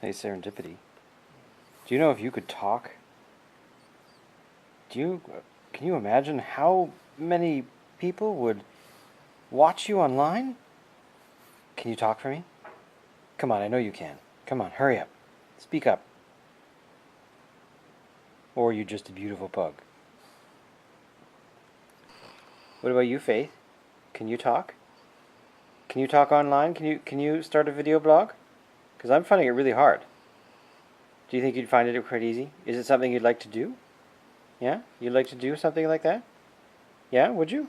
Hey, serendipity. Do you know if you could talk? Can you imagine how many people would watch you online? Can you talk for me? Come on, I know you can. Come on, hurry up. Speak up. Or are you just a beautiful pug? What about you, Faith? Can you talk? Can you talk online? Can you start a video blog? Because I'm finding it really hard. Do you think you'd find it quite easy? Is it something you'd like to do? Yeah? You'd like to do something like that? Yeah, would you?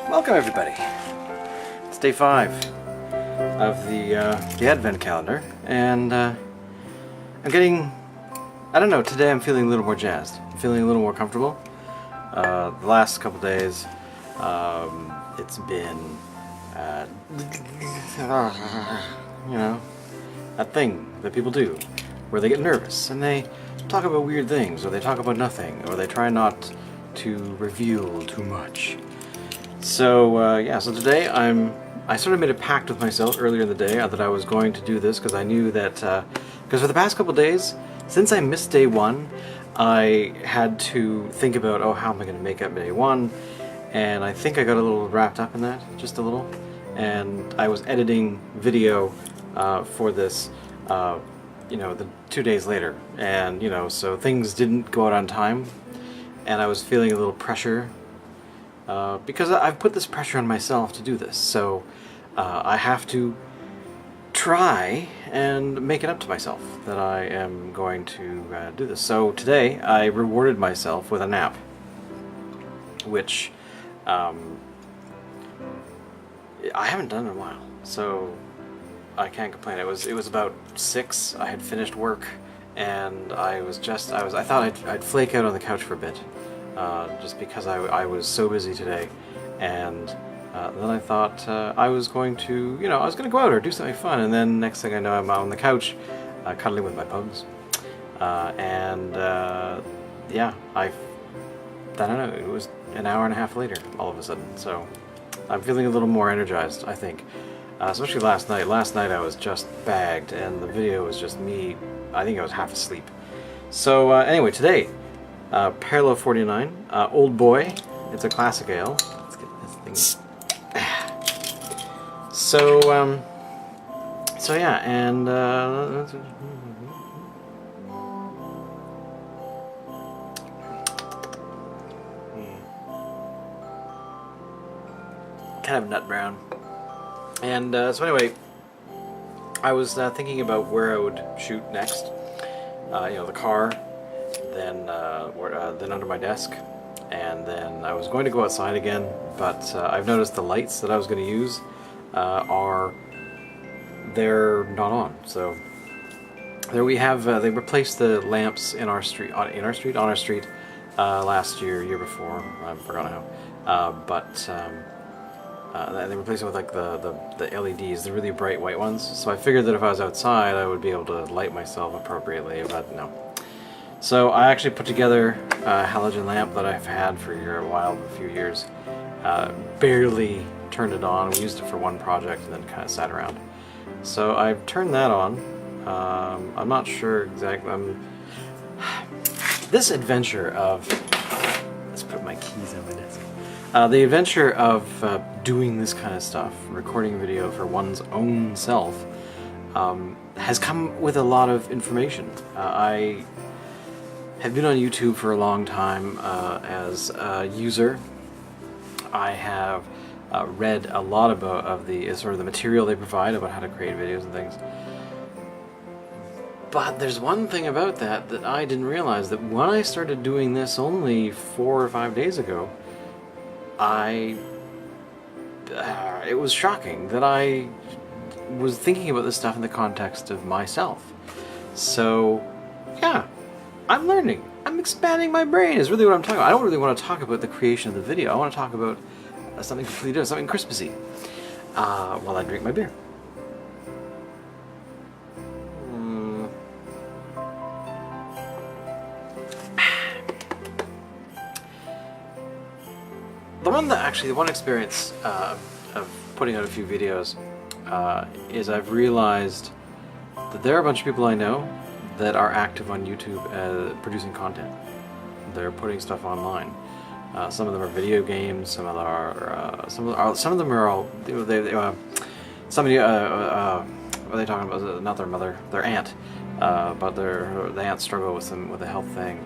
Welcome everybody. It's day 5 of the Advent calendar, and I'm getting, I don't know, today I'm feeling a little more jazzed. I'm feeling a little more comfortable. The last couple days, it's been, you know, that thing that people do, where they get nervous and they talk about weird things, or they talk about nothing, or they try not to reveal too much. So yeah, so today I sort of made a pact with myself earlier in the day that I was going to do this, because I knew that, because for the past couple days, since I missed day 1, I had to think about, oh, how am I going to make up day 1, and I think I got a little wrapped up in that, just a little, and I was editing video for this, you know, the 2 days later, and, you know, so things didn't go out on time, and I was feeling a little pressure, because I've put this pressure on myself to do this, so I have to try and make it up to myself that I am going to do this. So today I rewarded myself with a nap, which I haven't done in a while, so I can't complain. It was about 6. I had finished work, and I thought I'd flake out on the couch for a bit. Just because I was so busy today, and then I thought I was going to, you know, I was going to go out or do something fun, and then next thing I know I'm on the couch cuddling with my pugs, and yeah, I don't know, it was an hour and a half later all of a sudden, so I'm feeling a little more energized, I think, especially last night. Last night I was just bagged, and the video was just me, I think I was half asleep. So anyway, today, Parallel 49, Old Boy. It's a classic ale. Let's get this thing. So yeah, and kind of nut brown. And so anyway, I was thinking about where I would shoot next. You know, the car. Then under my desk, and then I was going to go outside again, but I've noticed the lights that I was going to use they're not on. So there we have. They replaced the lamps in our street, on our street, last year before. I forgot how, but they replaced it with like the LEDs, the really bright white ones. So I figured that if I was outside, I would be able to light myself appropriately, but no. So I actually put together a halogen lamp that I've had for a while, a few years. Barely turned it on. We used it for one project and then kind of sat around. So I've turned that on. I'm not sure exactly. This adventure of... Let's put my keys on my desk. The adventure of doing this kind of stuff, recording video for one's own self, has come with a lot of information. I have been on YouTube for a long time as a user. I have read a lot of the sort of the material they provide about how to create videos and things. But there's one thing about that I didn't realize, that when I started doing this only 4 or 5 days ago, it was shocking that I was thinking about this stuff in the context of myself. So, yeah. I'm learning. I'm expanding my brain is really what I'm talking about. I don't really want to talk about the creation of the video. I want to talk about something completely different, something Christmassy, while I drink my beer. the one experience of putting out a few videos is I've realized that there are a bunch of people I know that are active on YouTube producing content. They're putting stuff online. Some of them are video games. Some of them are. Some of them are all. Somebody. What are they talking about? Not their mother. Their aunt. But the aunt struggled with a health thing.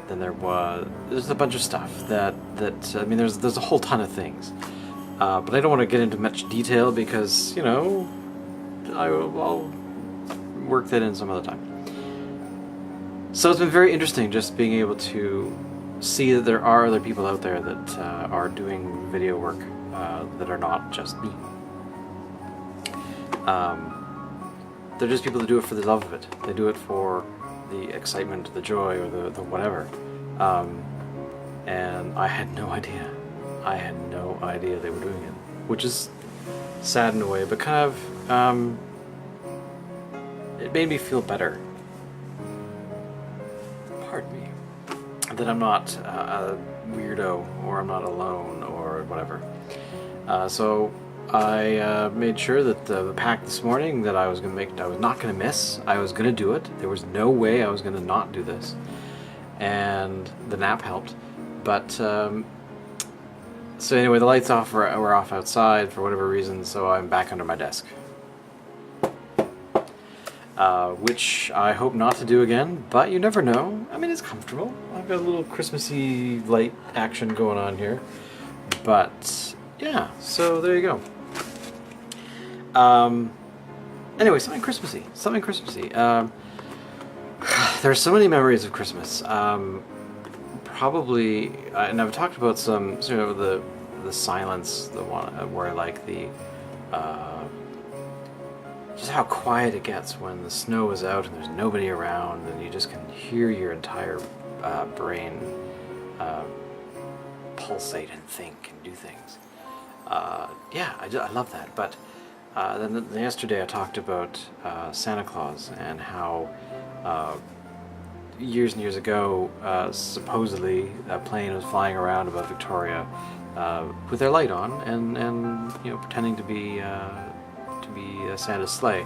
Then there's a bunch of stuff that I mean there's a whole ton of things. But I don't want to get into much detail because I'll work that in some other time. So it's been very interesting just being able to see that there are other people out there that are doing video work that are not just me. They're just people that do it for the love of it. They do it for the excitement, the joy, or the whatever. And I had no idea. I had no idea they were doing it, which is sad in a way, but kind of it made me feel better. Pardon me. That I'm not a weirdo, or I'm not alone, or whatever. So I made sure that the pack this morning that I was not going to miss. I was going to do it. There was no way I was going to not do this. And the nap helped. But, so anyway, the lights were off outside for whatever reason, so I'm back under my desk. Which I hope not to do again, but you never know. I mean, it's comfortable. I've got a little Christmassy light action going on here. But, yeah, so there you go. Anyway, something Christmassy. There are so many memories of Christmas. Probably, and I've talked about some, the silence, the one where like just how quiet it gets when the snow is out and there's nobody around, and you just can hear your entire brain pulsate and think and do things. Yeah, I love that. But then yesterday I talked about Santa Claus and how years and years ago, supposedly a plane was flying around above Victoria with their light on and pretending to be Santa's sleigh.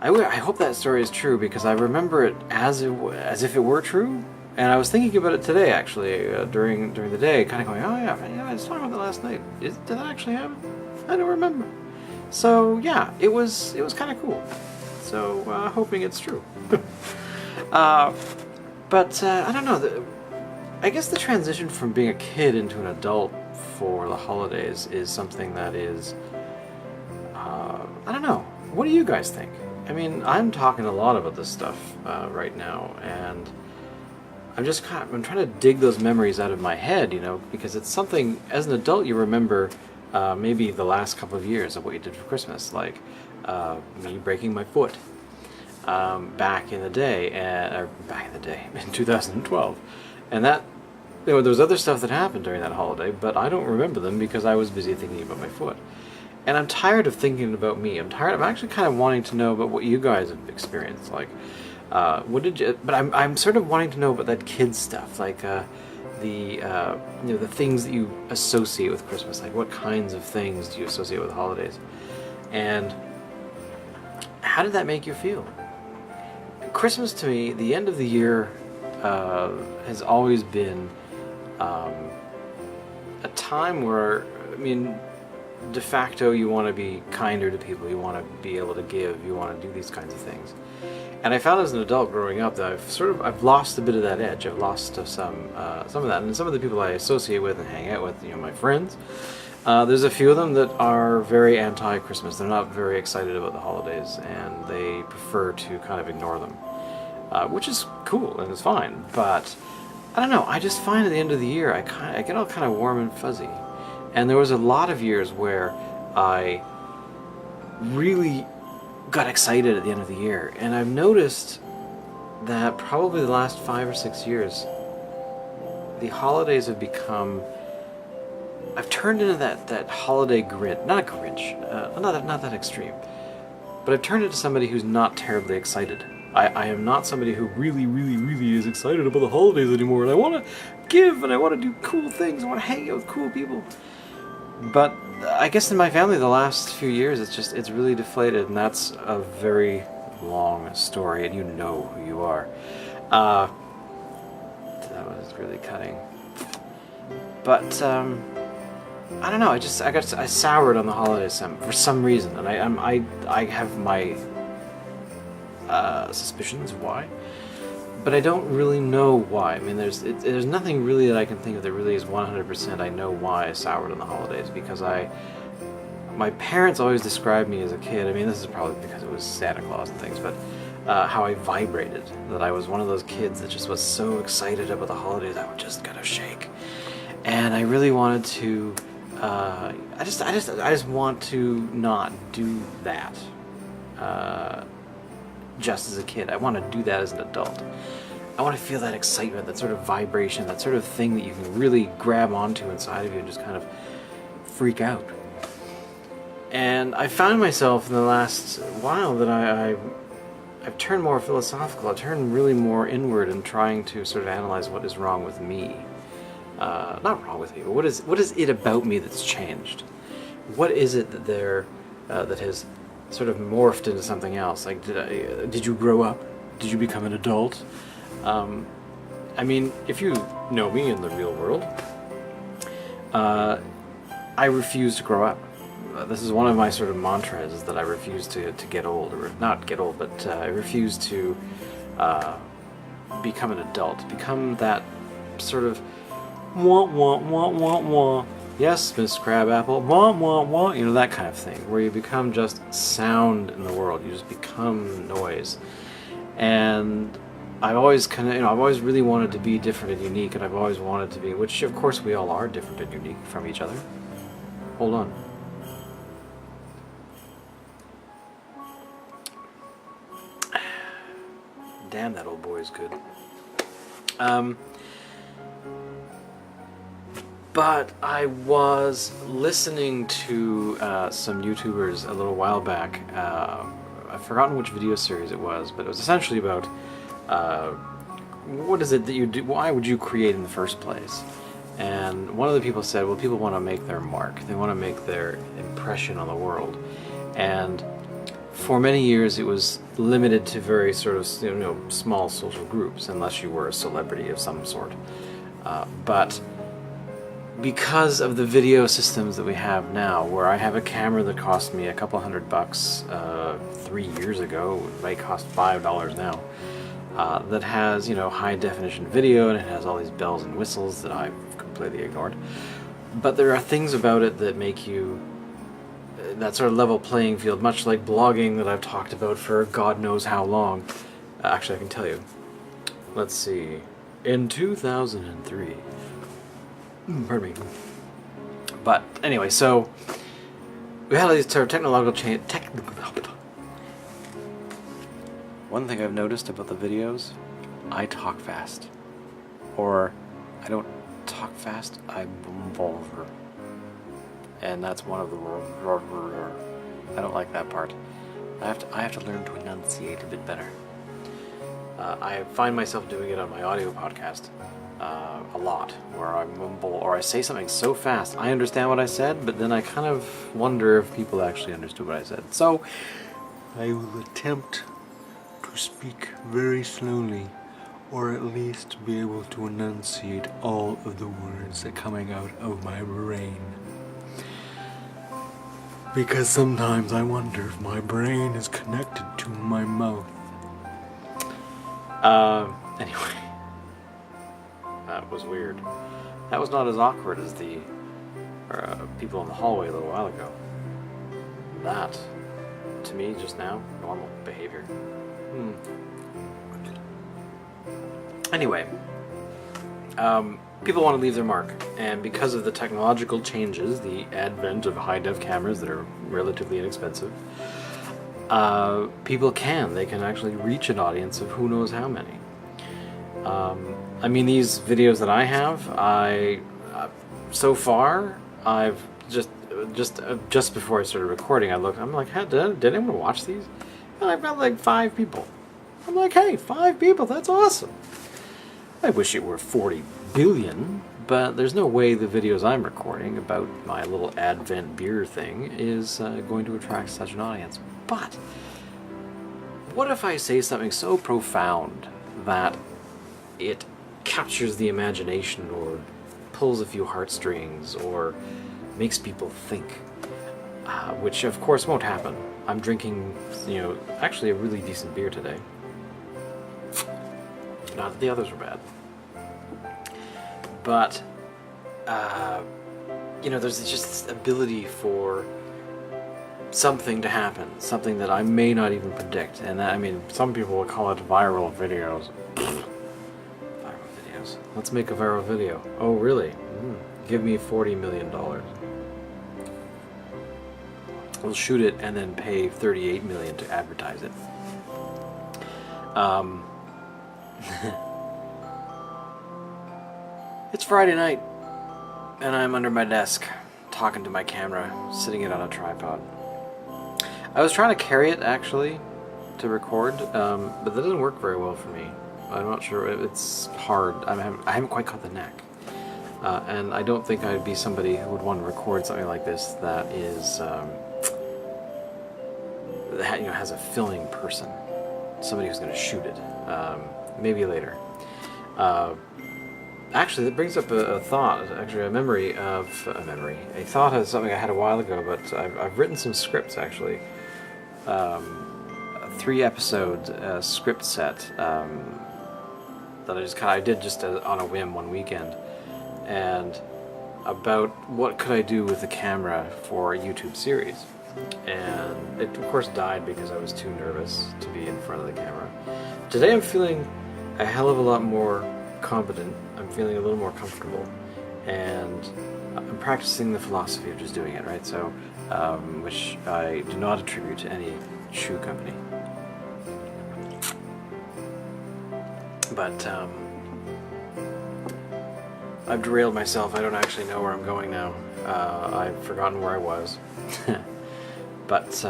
I hope that story is true because I remember it as if it were true. And I was thinking about it today, actually, during the day, kind of going, oh yeah, I was talking about that last night. Did that actually happen? I don't remember. So yeah, it was kind of cool. So hoping it's true. But I don't know. I guess the transition from being a kid into an adult for the holidays is something that is. I don't know. What do you guys think? I mean, I'm talking a lot about this stuff right now, and I'm trying to dig those memories out of my head, because it's something, as an adult, you remember maybe the last couple of years of what you did for Christmas, like me breaking my foot back in the day, in 2012. And that, there was other stuff that happened during that holiday, but I don't remember them because I was busy thinking about my foot. And I'm tired of thinking about me. I'm actually kind of wanting to know about what you guys have experienced, like, what did you? But I'm sort of wanting to know about that kid stuff, like the things that you associate with Christmas. Like, what kinds of things do you associate with the holidays, and how did that make you feel? Christmas to me, the end of the year, has always been a time where, I mean, de facto, you want to be kinder to people. You want to be able to give. You want to do these kinds of things. And I found as an adult growing up that I've lost a bit of that edge. I've lost some of that. And some of the people I associate with and hang out with, my friends, there's a few of them that are very anti-Christmas. They're not very excited about the holidays, and they prefer to kind of ignore them, which is cool and it's fine. But I don't know. I just find at the end of the year, I get all kind of warm and fuzzy. And there was a lot of years where I really got excited at the end of the year. And I've noticed that probably the last 5 or 6 years, the holidays have become... I've turned into that holiday Grinch. Not a Grinch. Not that extreme. But I've turned into somebody who's not terribly excited I am not somebody who really, really, really is excited about the holidays anymore, and I want to give, and I want to do cool things, I want to hang out with cool people. But I guess in my family the last few years, it's really deflated, and that's a very long story, and you know who you are. That was really cutting. But I don't know. I soured on the holidays for some reason, and I have my suspicions why, but I don't really know why. I mean, there's nothing really that I can think of that really is 100% I know why I soured on the holidays, because my parents always described me as a kid. I mean, this is probably because it was Santa Claus and things, but how I vibrated, that I was one of those kids that just was so excited about the holidays I would just kind of shake, and I really wanted to. I just want to not do that. Just as a kid, I want to do that as an adult. I want to feel that excitement, that sort of vibration, that sort of thing that you can really grab onto inside of you and just kind of freak out. And I found myself in the last while that I've turned more philosophical. I've turned really more inward and trying to sort of analyze what is wrong with me. Not wrong with me, but what is it about me that's changed? What is it that that has sort of morphed into something else? Like, did you grow up? Did you become an adult? I mean, if you know me in the real world, I refuse to grow up. This is one of my sort of mantras, is that I refuse to get old, or not get old, but I refuse to become an adult, become that sort of wah wah wah wah wah. Yes, Miss Crabapple, wah wah wah. You know, that kind of thing, where you become just sound in the world. You just become noise. And I've always I've always really wanted to be different and unique, and I've always wanted to be, which of course we all are different and unique from each other. Hold on. Damn, that old boy is good. But I was listening to some YouTubers a little while back. I've forgotten which video series it was, but it was essentially about what is it that you do? Why would you create in the first place? And one of the people said, well, people want to make their mark. They want to make their impression on the world. And for many years, it was limited to very sort of small social groups, unless you were a celebrity of some sort. But because of the video systems that we have now, where I have a camera that cost me a couple $100 3 years ago, it might cost $5 now, that has high definition video, and it has all these bells and whistles that I've completely ignored. But there are things about it that make you that sort of level playing field, much like blogging that I've talked about for God knows how long. Actually, I can tell you. Let's see. In 2003. Pardon me. But anyway, so we had all these sort of technological change. One thing I've noticed about the videos, I talk fast. Or I don't talk fast, I mumble. And that's one of the I don't like that part. I have to learn to enunciate a bit better. I find myself doing it on my audio podcast a lot, where I mumble or I say something so fast I understand what I said, but then I kind of wonder if people actually understood what I said. So I will attempt to speak very slowly, or at least be able to enunciate all of the words that are coming out of my brain. Because sometimes I wonder if my brain is connected to my mouth. Anyway. That was weird. That was not as awkward as the people in the hallway a little while ago. That, to me, just now, normal behavior. Anyway. People want to leave their mark, and because of the technological changes, the advent of high-def cameras that are relatively inexpensive, people they can actually reach an audience of who knows how many. I mean, these videos that I have, so far, I've just before I started recording, I'm like, did anyone watch these? And I've got like 5 people. I'm like, hey, 5 people, that's awesome. I wish it were 40 billion, but there's no way the videos I'm recording about my little Advent beer thing is going to attract such an audience. But what if I say something so profound that it captures the imagination or pulls a few heartstrings or makes people think? Which of course won't happen. I'm drinking, actually a really decent beer today. Not that the others were bad. But, there's just this ability for something to happen, something that I may not even predict. And some people will call it viral videos. Viral videos. Let's make a viral video. Oh, really? Give me $40 million. We'll shoot it and then pay $38 million to advertise it. It's Friday night, and I'm under my desk, talking to my camera, sitting it on a tripod. I was trying to carry it, actually, to record, but that doesn't work very well for me. I'm not sure, it's hard. I haven't quite caught the knack. And I don't think I'd be somebody who would want to record something like this that is, has a filming person. Somebody who's going to shoot it. Maybe later. Actually, that brings up a thought, actually a thought of something I had a while ago, but I've written some scripts, actually. A 3-episode script set that I did just on a whim one weekend, and about what could I do with the camera for a YouTube series. And it, of course, died because I was too nervous to be in front of the camera. Today I'm feeling a hell of a lot more competent. I'm feeling a little more comfortable, and I'm practicing the philosophy of just doing it, right? So, which I do not attribute to any shoe company. But I've derailed myself. I don't actually know where I'm going now. I've forgotten where I was. But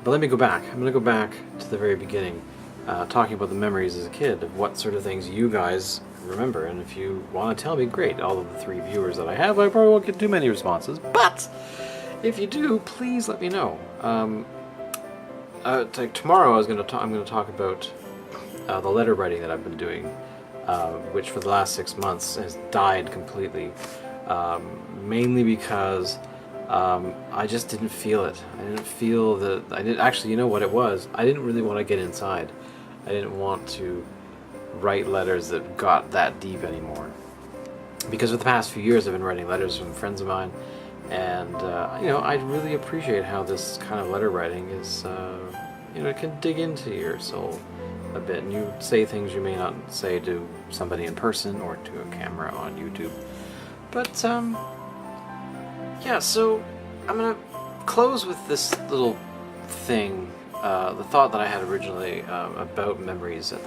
let me go back. I'm going to go back to the very beginning, talking about the memories as a kid of what sort of things you guys remember. And if you want to tell me, great. All of the 3 viewers that I have, I probably won't get too many responses. But if you do, please let me know. Tomorrow I'm going to talk about the letter writing that I've been doing, which for the last 6 months has died completely, mainly because I just didn't feel it. I didn't feel that. I didn't actually. You know what it was? I didn't really want to get inside. I didn't want to write letters that got that deep anymore. Because for the past few years, I've been writing letters from friends of mine, and I really appreciate how this kind of letter writing is. It can dig into your soul a bit, and you say things you may not say to somebody in person or to a camera on YouTube. But yeah, so I'm going to close with this little thing, the thought that I had originally about memories at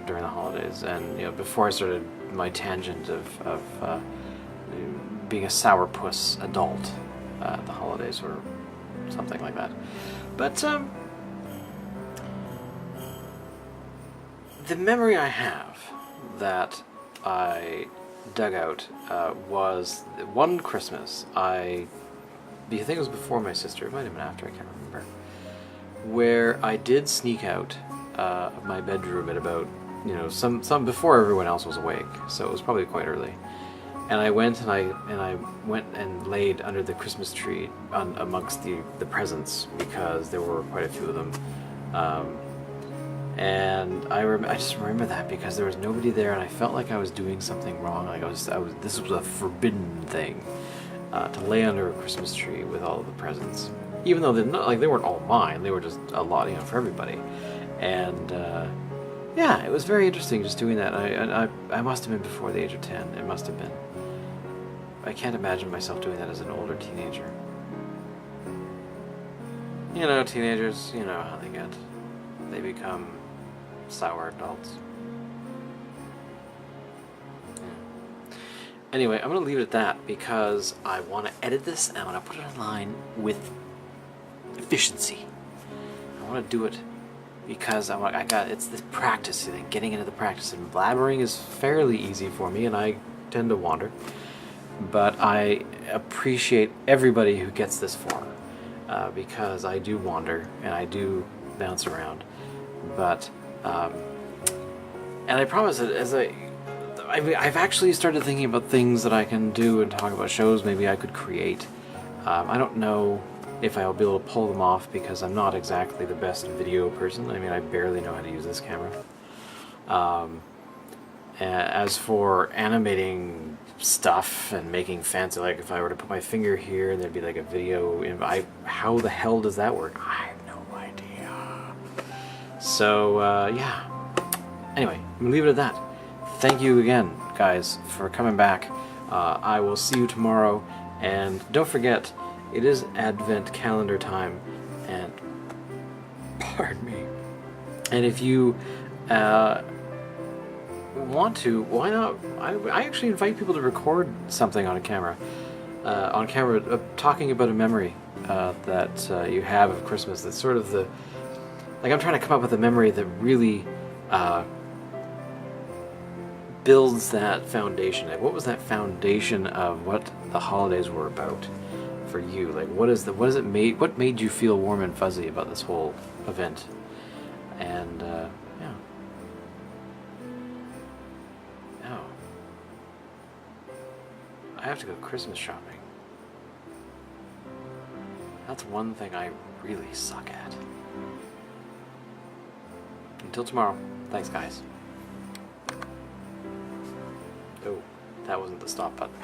during the holidays, and before I started my tangent of being a sourpuss adult at the holidays or something like that. But the memory I have that I dug out was one Christmas. I think it was before my sister. It might have been after. I can't remember. Where I did sneak out of my bedroom at about some before everyone else was awake. So it was probably quite early. And I went and laid under the Christmas tree amongst the presents, because there were quite a few of them. And I just remember that because there was nobody there, and I felt like I was doing something wrong. Like this was a forbidden thing, to lay under a Christmas tree with all of the presents, even though they weren't all mine. They were just a lot, for everybody. And yeah, it was very interesting just doing that. I must have been before the age of 10. It must have been. I can't imagine myself doing that as an older teenager. Teenagers, you know how they get. They become sour adults. Yeah. Anyway, I'm going to leave it at that because I want to edit this and I want to put it online with efficiency. I want to do it because it's this practice thing, getting into the practice, and blabbering is fairly easy for me, and I tend to wander. But I appreciate everybody who gets this far, because I do wander and I do bounce around. But and I promise that I've actually started thinking about things that I can do and talk about shows maybe I could create. I don't know if I'll be able to pull them off because I'm not exactly the best video person. I mean, I barely know how to use this camera. As for animating stuff and making fancy, like if I were to put my finger here and there'd be like a video, how the hell does that work? I have no idea. So, yeah. Anyway, I'm gonna leave it at that. Thank you again, guys, for coming back. I will see you tomorrow, and don't forget, it is Advent calendar time, and pardon me. And if you want to, why not? I actually invite people to record something on camera, talking about a memory that you have of Christmas. That's sort of like I'm trying to come up with a memory that really builds that foundation. Like, what was that foundation of what the holidays were about for you? Like, what made you feel warm and fuzzy about this whole event? And yeah. Oh, I have to go Christmas shopping. That's one thing I really suck at. Until tomorrow. Thanks, guys. Oh, that wasn't the stop button.